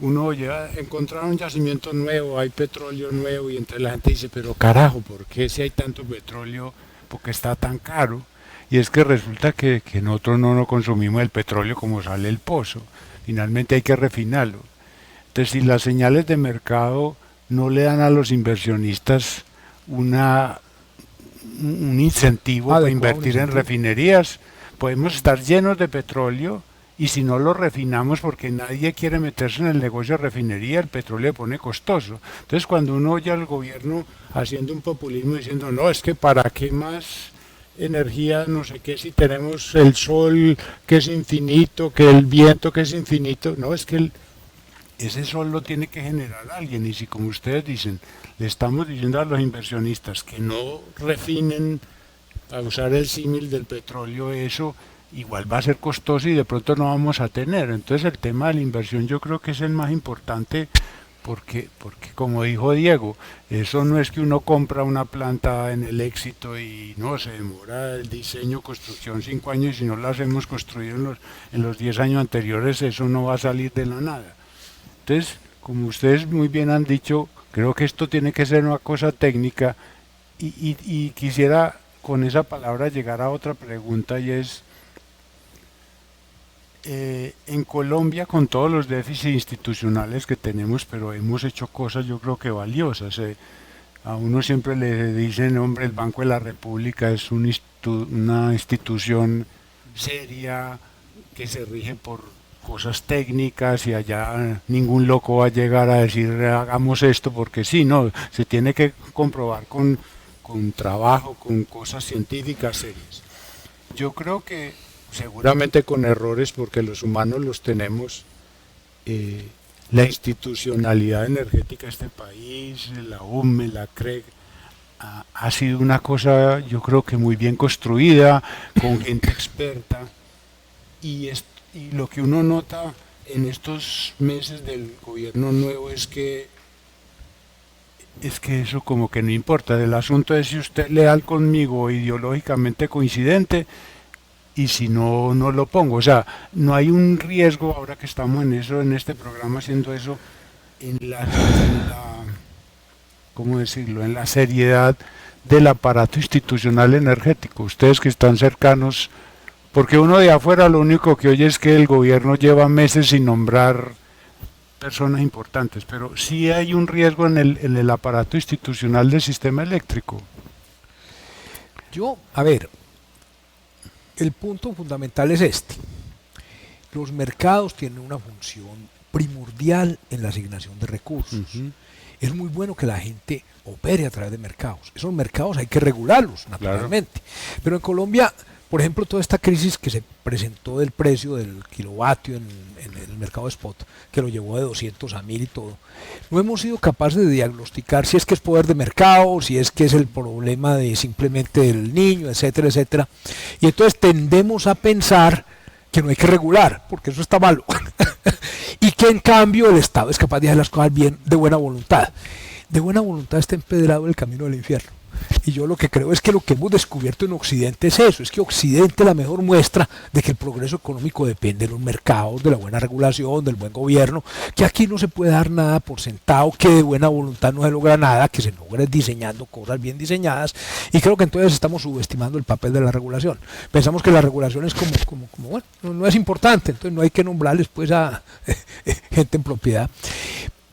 Uno oye, encontraron un yacimiento nuevo, hay petróleo nuevo, y entre la gente dice, pero carajo, ¿por qué si hay tanto petróleo? ¿Por qué está tan caro? Y es que resulta que nosotros no consumimos el petróleo como sale el pozo, finalmente hay que refinarlo. Entonces, si las señales de mercado no le dan a los inversionistas un incentivo para invertir en refinerías, podemos estar llenos de petróleo, y si no lo refinamos, porque nadie quiere meterse en el negocio de refinería, el petróleo le pone costoso. Entonces, cuando uno oye al gobierno haciendo un populismo diciendo, no, es que para qué más energía, no sé qué, si tenemos el sol que es infinito, que el viento que es infinito, no, es que ese sol lo tiene que generar alguien, y si, como ustedes dicen, le estamos diciendo a los inversionistas que no refinen, para usar el símil del petróleo, eso igual va a ser costoso y de pronto no vamos a tener. Entonces el tema de la inversión yo creo que es el más importante, porque como dijo Diego, eso no es que uno compra una planta en el Éxito y no, se demora el diseño, construcción 5 años, y si no las hemos construido en los 10 años anteriores, eso no va a salir de la nada. Entonces, como ustedes muy bien han dicho, creo que esto tiene que ser una cosa técnica, y quisiera con esa palabra llegar a otra pregunta, y es, En Colombia, con todos los déficits institucionales que tenemos, pero hemos hecho cosas yo creo que valiosas. A uno siempre le dicen, hombre, el Banco de la República es una institución seria que se rige por cosas técnicas y allá ningún loco va a llegar a decir hagamos esto porque sí, no, se tiene que comprobar con trabajo, con cosas científicas serias. Yo creo que seguramente con errores porque los humanos los tenemos, la institucionalidad energética de este país, la UME, la CREG, ha sido una cosa yo creo que muy bien construida, con gente experta, y lo que uno nota en estos meses del gobierno nuevo es que eso como que no importa. El asunto es si usted es leal conmigo o ideológicamente coincidente, y si no, no lo pongo. O sea, no hay un riesgo ahora que estamos en eso, en este programa haciendo eso, ¿cómo decirlo?, en la seriedad del aparato institucional energético. Ustedes que están cercanos, porque uno de afuera lo único que oye es que el gobierno lleva meses sin nombrar personas importantes, pero sí hay un riesgo en el aparato institucional del sistema eléctrico.
A ver, el punto fundamental es este. Los mercados tienen una función primordial en la asignación de recursos. Es muy bueno que la gente opere a través de mercados. Esos mercados hay que regularlos, naturalmente. Claro. Pero en Colombia, por ejemplo, toda esta crisis que se presentó del precio del kilovatio en el mercado spot, que lo llevó de 200 a 1000 y todo, no hemos sido capaces de diagnosticar si es que es poder de mercado, si es que es el problema de simplemente del niño, etcétera, etcétera. Y entonces tendemos a pensar que no hay que regular, porque eso está malo. Y que en cambio el Estado es capaz de hacer las cosas bien, de buena voluntad. De buena voluntad está empedrado el camino del infierno. Y yo lo que creo es que lo que hemos descubierto en Occidente es eso, es que Occidente es la mejor muestra de que el progreso económico depende de los mercados, de la buena regulación, del buen gobierno, que aquí no se puede dar nada por sentado, que de buena voluntad no se logra nada, que se logra diseñando cosas bien diseñadas, y creo que entonces estamos subestimando el papel de la regulación. Pensamos que la regulación es como bueno, no es importante, entonces no hay que nombrarles pues a gente en propiedad.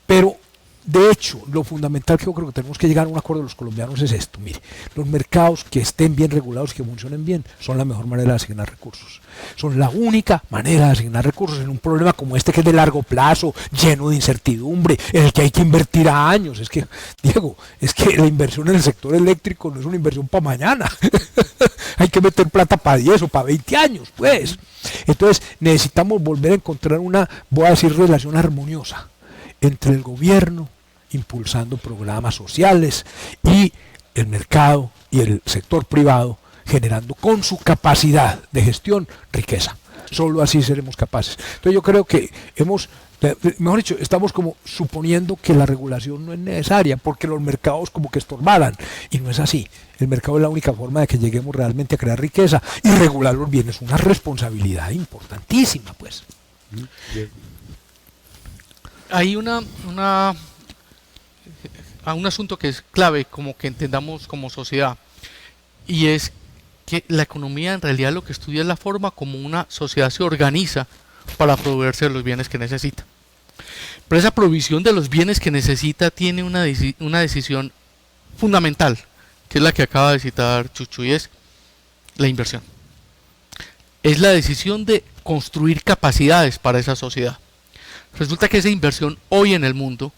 Pero de hecho, lo fundamental que yo creo que tenemos que llegar a un acuerdo de los colombianos es esto. Mire, los mercados que estén bien regulados, que funcionen bien, son la mejor manera de asignar recursos. Son la única manera de asignar recursos en un problema como este, que es de largo plazo, lleno de incertidumbre, en el que hay que invertir a años. Es que, Diego, es que la inversión en el sector eléctrico no es una inversión para mañana. Hay que meter plata para 10 o para 20 años, pues. Entonces, necesitamos volver a encontrar una, voy a decir, relación armoniosa entre el gobierno impulsando programas sociales y el mercado y el sector privado generando con su capacidad de gestión riqueza. Solo así seremos capaces. Entonces yo creo que mejor dicho, estamos como suponiendo que la regulación no es necesaria porque los mercados como que estorbaran, y no es así. El mercado es la única forma de que lleguemos realmente a crear riqueza, y regular los bienes es una responsabilidad importantísima, pues.
Hay un asunto que es clave como que entendamos como sociedad, y es que la economía en realidad lo que estudia es la forma como una sociedad se organiza para proveerse de los bienes que necesita. Pero esa provisión de los bienes que necesita tiene una decisión fundamental, que es la que acaba de citar Chuchu, y es la inversión. Es la decisión de construir capacidades para esa sociedad. Resulta que esa inversión hoy en el mundo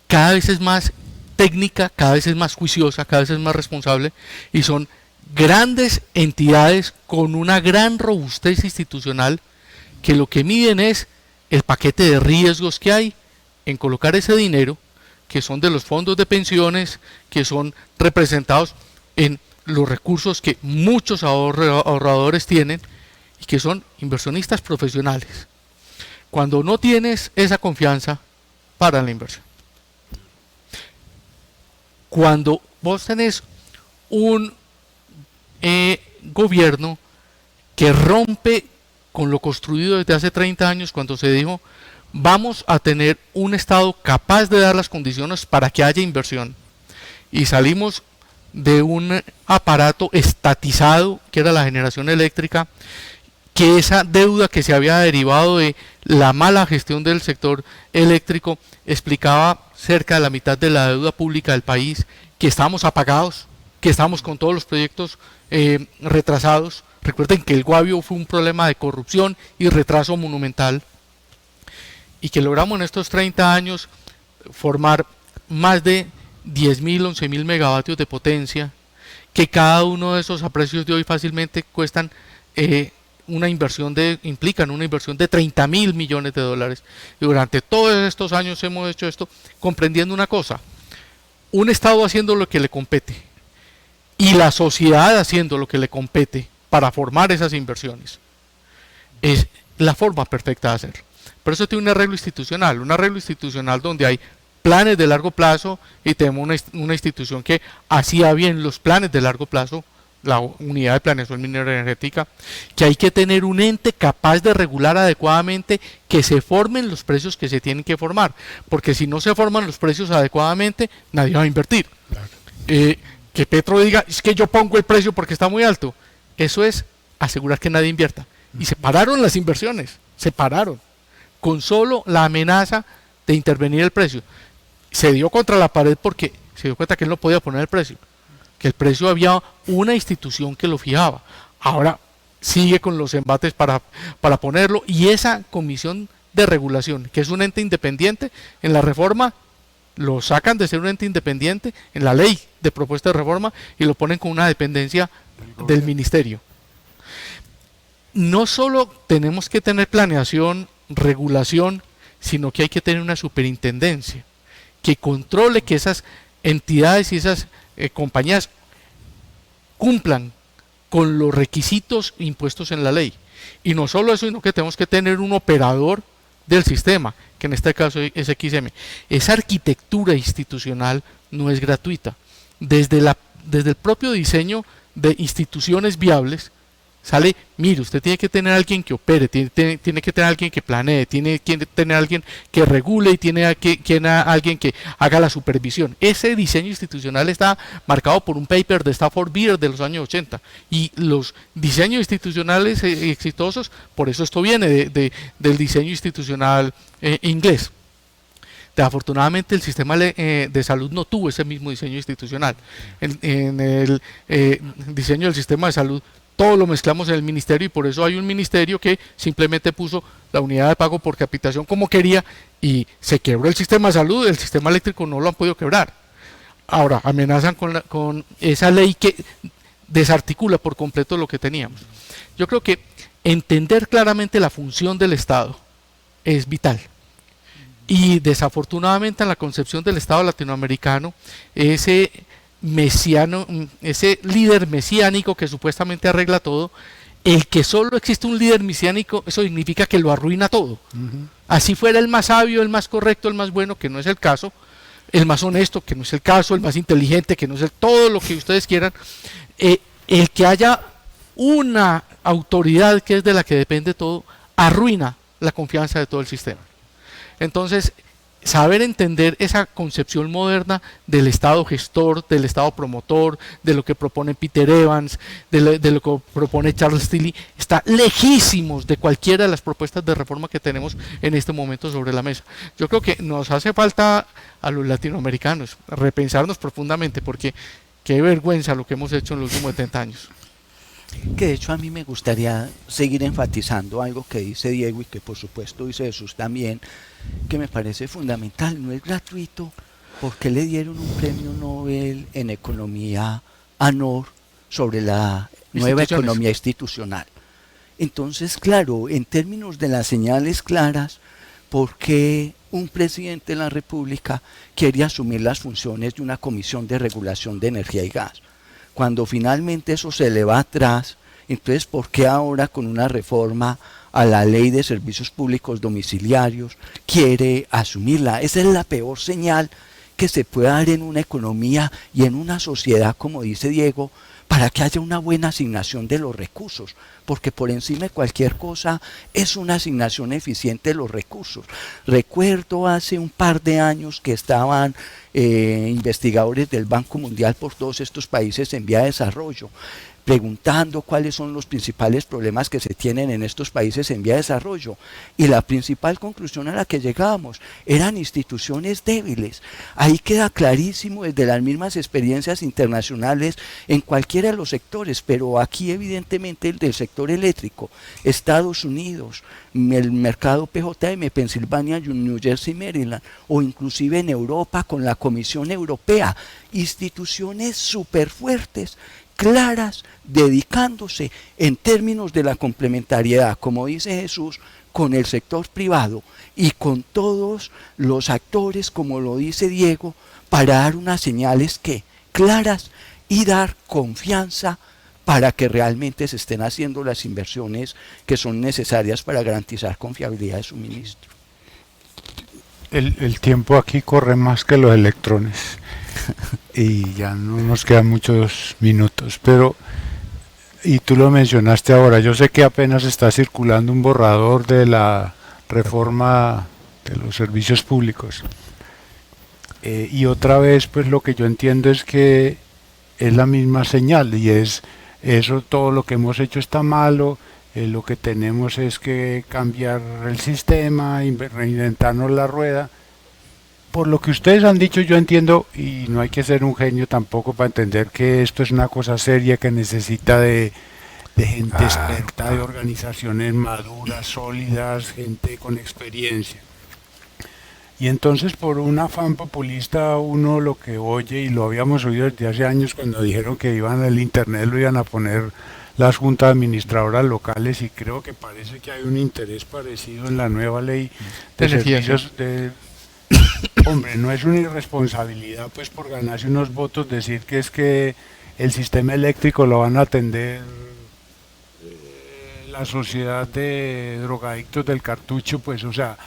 cada vez es más técnica, cada vez es más juiciosa, cada vez es más responsable, y son grandes entidades con una gran robustez institucional que lo que miden es el paquete de riesgos que hay en colocar ese dinero, que son de los fondos de pensiones, que son representados en los recursos que muchos ahorradores tienen y que son inversionistas profesionales. Cuando no tienes esa confianza, para la inversión. Cuando vos tenés un gobierno que rompe con lo construido desde hace 30 años, cuando se dijo vamos a tener un Estado capaz de dar las condiciones para que haya inversión, y salimos de un aparato estatizado que era la generación eléctrica, que esa deuda que se había derivado de la mala gestión del sector eléctrico explicaba cerca de la mitad de la deuda pública del país, que estábamos apagados, que estábamos con todos los proyectos retrasados. Recuerden que el Guavio fue un problema de corrupción y retraso monumental, y que logramos en estos 30 años formar más de 10.000, 11.000 megavatios de potencia, que cada uno de esos a precios de hoy fácilmente cuestan implican una inversión de 30.000 millones de dólares. Y durante todos estos años hemos hecho esto comprendiendo una cosa: un Estado haciendo lo que le compete y la sociedad haciendo lo que le compete para formar esas inversiones es la forma perfecta de hacerlo. Pero eso tiene un arreglo institucional donde hay planes de largo plazo, y tenemos una institución que hacía bien los planes de largo plazo, la Unidad de Planeación Minera Energética, que hay que tener un ente capaz de regular adecuadamente que se formen los precios que se tienen que formar, porque si no se forman los precios adecuadamente, nadie va a invertir. Claro. Que Petro diga, es que yo pongo el precio porque está muy alto, eso es asegurar que nadie invierta. Y se pararon las inversiones, con solo la amenaza de intervenir el precio. Se dio contra la pared porque se dio cuenta que él no podía poner el precio, que el precio había una institución que lo fijaba. Ahora sigue con los embates para ponerlo, y esa comisión de regulación, que es un ente independiente, en la reforma lo sacan de ser un ente independiente en la ley de propuesta de reforma y lo ponen con una dependencia del ministerio. No solo tenemos que tener planeación, regulación, sino que hay que tener una superintendencia que controle que esas entidades y esas compañías cumplan con los requisitos impuestos en la ley. Y no solo eso, sino que tenemos que tener un operador del sistema, que en este caso es XM. Esa arquitectura institucional no es gratuita. Desde el propio diseño de instituciones viables sale, mire, usted tiene que tener a alguien que opere, tiene que tener a alguien que planee, tiene que tener a alguien que regule, y tiene a alguien que haga la supervisión. Ese diseño institucional está marcado por un paper de Stafford Beer de los años 80, y los diseños institucionales exitosos, por eso esto viene del diseño institucional inglés. Afortunadamente el sistema de salud no tuvo ese mismo diseño institucional. En el diseño del sistema de salud todo lo mezclamos en el ministerio, y por eso hay un ministerio que simplemente puso la unidad de pago por capitación como quería, y se quebró el sistema de salud. El sistema eléctrico no lo han podido quebrar. Ahora amenazan con esa ley que desarticula por completo lo que teníamos. Yo creo que entender claramente la función del Estado es vital. Y desafortunadamente en la concepción del Estado latinoamericano, ese líder mesiánico que supuestamente arregla todo, el que solo existe un líder mesiánico, eso significa que lo arruina todo. Así fuera el más sabio, el más correcto, el más bueno, que no es el caso, el más honesto, que no es el caso, el más inteligente, que no es todo lo que ustedes quieran, el que haya una autoridad que es de la que depende todo, arruina la confianza de todo el sistema. Entonces, saber entender esa concepción moderna del Estado gestor, del Estado promotor, de lo que propone Peter Evans, de lo que propone Charles Tilly, está lejísimos de cualquiera de las propuestas de reforma que tenemos en este momento sobre la mesa. Yo creo que nos hace falta a los latinoamericanos repensarnos profundamente, porque qué vergüenza lo que hemos hecho en los últimos 70 años.
Que de hecho a mí me gustaría seguir enfatizando algo que dice Diego, y que por supuesto dice Jesús también, que me parece fundamental. No es gratuito. ¿Por qué le dieron un premio Nobel en economía a Nohr sobre la nueva economía institucional? Entonces, claro, en términos de las señales claras, ¿por qué un presidente de la República quiere asumir las funciones de una comisión de regulación de energía y gas? Cuando finalmente eso se le va atrás, entonces ¿por qué ahora con una reforma a la ley de servicios públicos domiciliarios quiere asumirla? Esa es la peor señal que se puede dar en una economía y en una sociedad, como dice Diego, para que haya una buena asignación de los recursos, porque por encima de cualquier cosa es una asignación eficiente de los recursos. Recuerdo hace un par de años que estaban investigadores del Banco Mundial por todos estos países en vía de desarrollo, preguntando cuáles son los principales problemas que se tienen en estos países en vía de desarrollo. Y la principal conclusión a la que llegábamos eran instituciones débiles. Ahí queda clarísimo desde las mismas experiencias internacionales en cualquiera de los sectores, pero aquí evidentemente el del sector eléctrico, Estados Unidos, el mercado PJM, Pensilvania, New Jersey, Maryland, o inclusive en Europa con la Comisión Europea, instituciones súper fuertes, claras, dedicándose en términos de la complementariedad, como dice Jesús, con el sector privado y con todos los actores, como lo dice Diego, para dar unas señales que claras y dar confianza para que realmente se estén haciendo las inversiones que son necesarias para garantizar confiabilidad de suministro.
El tiempo aquí corre más que los electrones y ya no nos quedan muchos minutos, pero, y tú lo mencionaste ahora, yo sé que apenas está circulando un borrador de la reforma de los servicios públicos, y otra vez pues lo que yo entiendo es que es la misma señal, y es eso, todo lo que hemos hecho está malo, lo que tenemos es que cambiar el sistema, reinventarnos la rueda. Por lo que ustedes han dicho, yo entiendo, y no hay que ser un genio tampoco para entender que esto es una cosa seria que necesita de gente experta, de organizaciones maduras, sólidas, gente con experiencia. Y entonces por un afán populista uno lo que oye, y lo habíamos oído desde hace años cuando dijeron que iban al internet, lo iban a poner las juntas administradoras locales, y creo que parece que hay un interés parecido en la nueva ley de servicios de... Hombre, no es una irresponsabilidad pues por ganarse unos votos decir que es que el sistema eléctrico lo van a atender la sociedad de drogadictos del cartucho, pues o sea,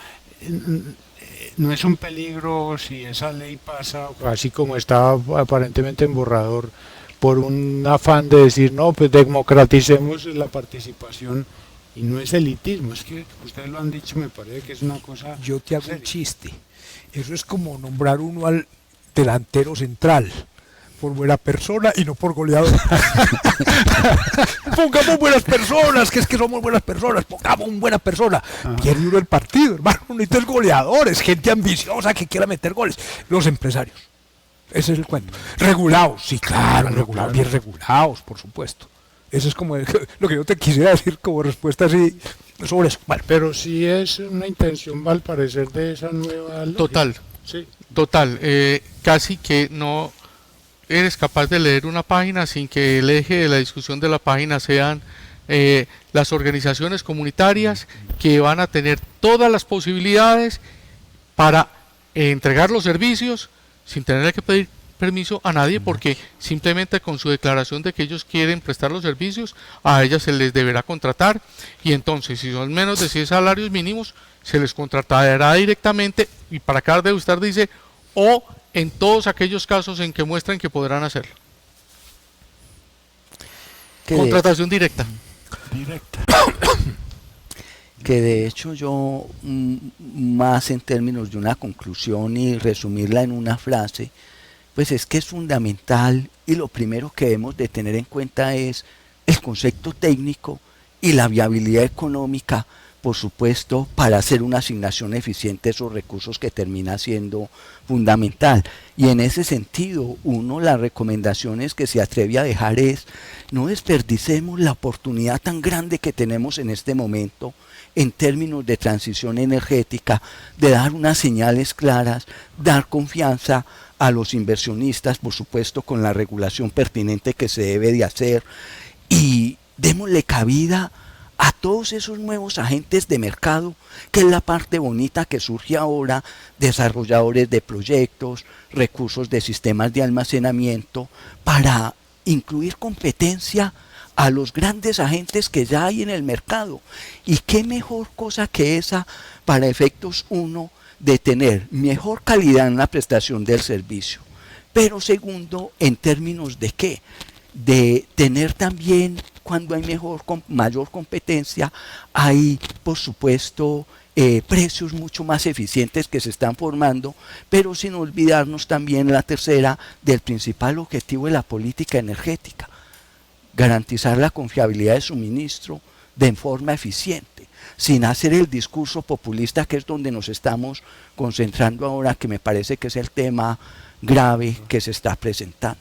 no es un peligro si esa ley pasa, así como está aparentemente en borrador, por un afán de decir, no, pues democraticemos la participación, y no es elitismo, es que ustedes lo han dicho, me parece que es una cosa...
Yo te hago
seria.
un chiste. Eso es como nombrar uno al delantero central, por buena persona y no por goleador. Pongamos buenas personas, que es que somos buenas personas, pongamos una buena persona. Pierde uno el partido, hermano, no necesitas goleadores, gente ambiciosa que quiera meter goles. Los empresarios, ese es el cuento. Regulados, sí, claro, regulados, bien regulados, por supuesto. Eso es como lo que yo te quisiera decir como respuesta así sobre eso. Vale.
Pero sí es una intención, al parecer, de esa nueva ley.
Total,
Sí.
total. Casi que no eres capaz de leer una página sin que el eje de la discusión de la página sean las organizaciones comunitarias que van a tener todas las posibilidades para entregar los servicios sin tener que pedir permiso a nadie, porque simplemente con su declaración de que ellos quieren prestar los servicios, a ellas se les deberá contratar, y entonces si son menos de 100 salarios mínimos se les contratará directamente, y para cada degustar dice, o en todos aquellos casos en que muestren que podrán hacerlo. Contratación directa.
Que de hecho yo, más en términos de una conclusión y resumirla en una frase, pues es que es fundamental, y lo primero que debemos de tener en cuenta es el concepto técnico y la viabilidad económica, por supuesto, para hacer una asignación eficiente de esos recursos, que termina siendo fundamental. Y en ese sentido, las recomendaciones que se atreve a dejar es: no desperdicemos la oportunidad tan grande que tenemos en este momento en términos de transición energética, de dar unas señales claras, dar confianza a los inversionistas, por supuesto con la regulación pertinente que se debe de hacer, y démosle cabida a todos esos nuevos agentes de mercado, que es la parte bonita que surge ahora, desarrolladores de proyectos, recursos de sistemas de almacenamiento, para incluir competencia a los grandes agentes que ya hay en el mercado. Y qué mejor cosa que esa para efectos, uno, de tener mejor calidad en la prestación del servicio, pero segundo, en términos de qué, de tener también, cuando hay mayor competencia, hay por supuesto precios mucho más eficientes que se están formando, pero sin olvidarnos también, la tercera, del principal objetivo de la política energética: garantizar la confiabilidad de suministro de forma eficiente, sin hacer el discurso populista, que es donde nos estamos concentrando ahora, que me parece que es el tema grave que se está presentando.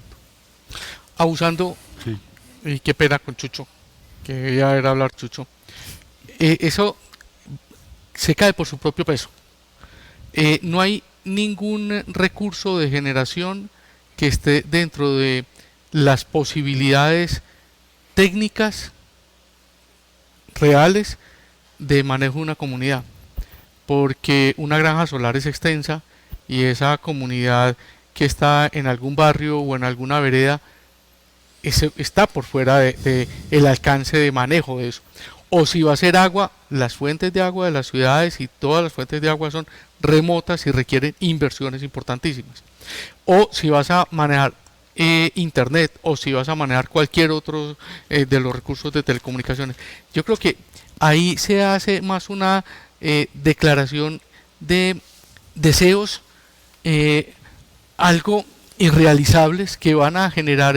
Abusando, sí. Y qué pena con Chucho, que ya era hablar Chucho, eso se cae por su propio peso. No hay ningún recurso de generación que esté dentro de las posibilidades técnicas reales de manejo de una comunidad, porque una granja solar es extensa y esa comunidad que está en algún barrio o en alguna vereda está por fuera de el alcance de manejo de eso. O si va a ser agua, las fuentes de agua de las ciudades y todas las fuentes de agua son remotas y requieren inversiones importantísimas. O si vas a manejar internet, o si vas a manejar cualquier otro de los recursos de telecomunicaciones. Yo creo que ahí se hace más una declaración de deseos algo irrealizables, que van a generar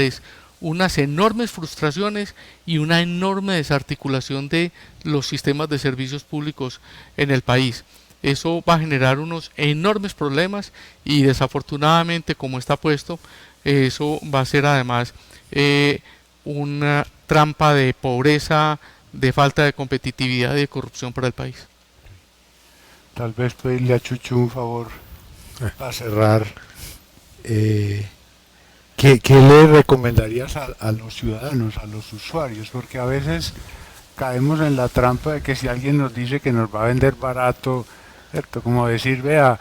unas enormes frustraciones y una enorme desarticulación de los sistemas de servicios públicos en el país. Eso va a generar unos enormes problemas y desafortunadamente, como está puesto, eso va a ser además una trampa de pobreza, de falta de competitividad y de corrupción para el país.
Tal vez pedirle a Chucho un favor para cerrar. ¿Qué le recomendarías a los ciudadanos, a los usuarios? Porque a veces caemos en la trampa de que si alguien nos dice que nos va a vender barato, ¿cierto? Como decir, vea,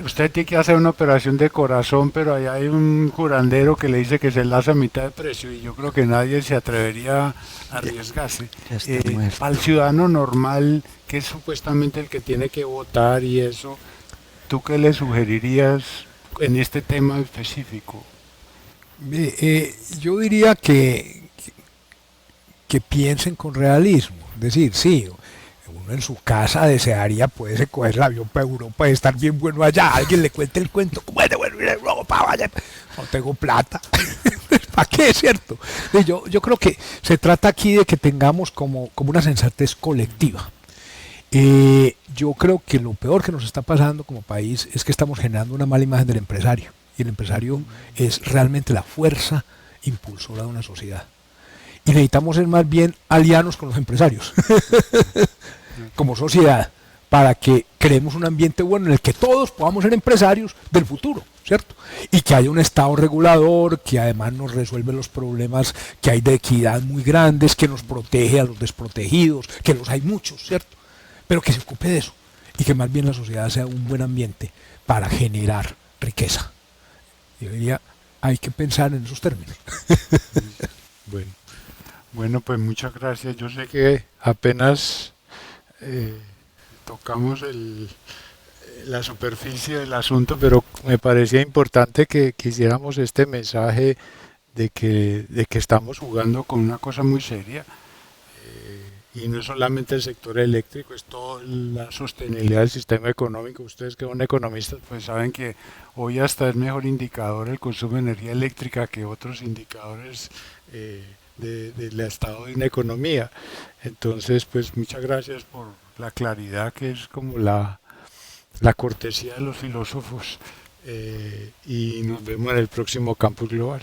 usted tiene que hacer una operación de corazón, pero ahí hay un curandero que le dice que se la hace a mitad de precio, y yo creo que nadie se atrevería a arriesgarse. Al ciudadano normal, que es supuestamente el que tiene que votar y eso, ¿tú qué le sugerirías en este tema específico?
Yo diría que piensen con realismo. Es decir, sí, uno en su casa desearía poderse coger el avión para Europa y estar bien bueno allá. Alguien le cuente el cuento, ¿cómo es de bueno ir a Europa? Vaya, no tengo plata. ¿Para qué, cierto? Yo creo que se trata aquí de que tengamos como una sensatez colectiva. Yo creo que lo peor que nos está pasando como país es que estamos generando una mala imagen del empresario. Y el empresario es realmente la fuerza impulsora de una sociedad. Y necesitamos ser más bien aliados con los empresarios, como sociedad, para que creemos un ambiente bueno en el que todos podamos ser empresarios del futuro, ¿cierto? Y que haya un Estado regulador, que además nos resuelve los problemas que hay de equidad muy grandes, que nos protege a los desprotegidos, que los hay muchos, ¿cierto? Pero que se ocupe de eso, y que más bien la sociedad sea un buen ambiente para generar riqueza. Yo diría, hay que pensar en esos términos.
Bueno, pues muchas gracias. Yo sé que apenas tocamos la superficie del asunto, pero me parecía importante que hiciéramos este mensaje de que estamos jugando con una cosa muy seria. Y no es solamente el sector eléctrico, es toda la sostenibilidad del sistema económico. Ustedes que son economistas pues saben que hoy hasta es mejor indicador el consumo de energía eléctrica que otros indicadores del estado de una economía. Entonces pues muchas gracias por la claridad, que es como la cortesía de los filósofos, y nos vemos en el próximo Campus Global.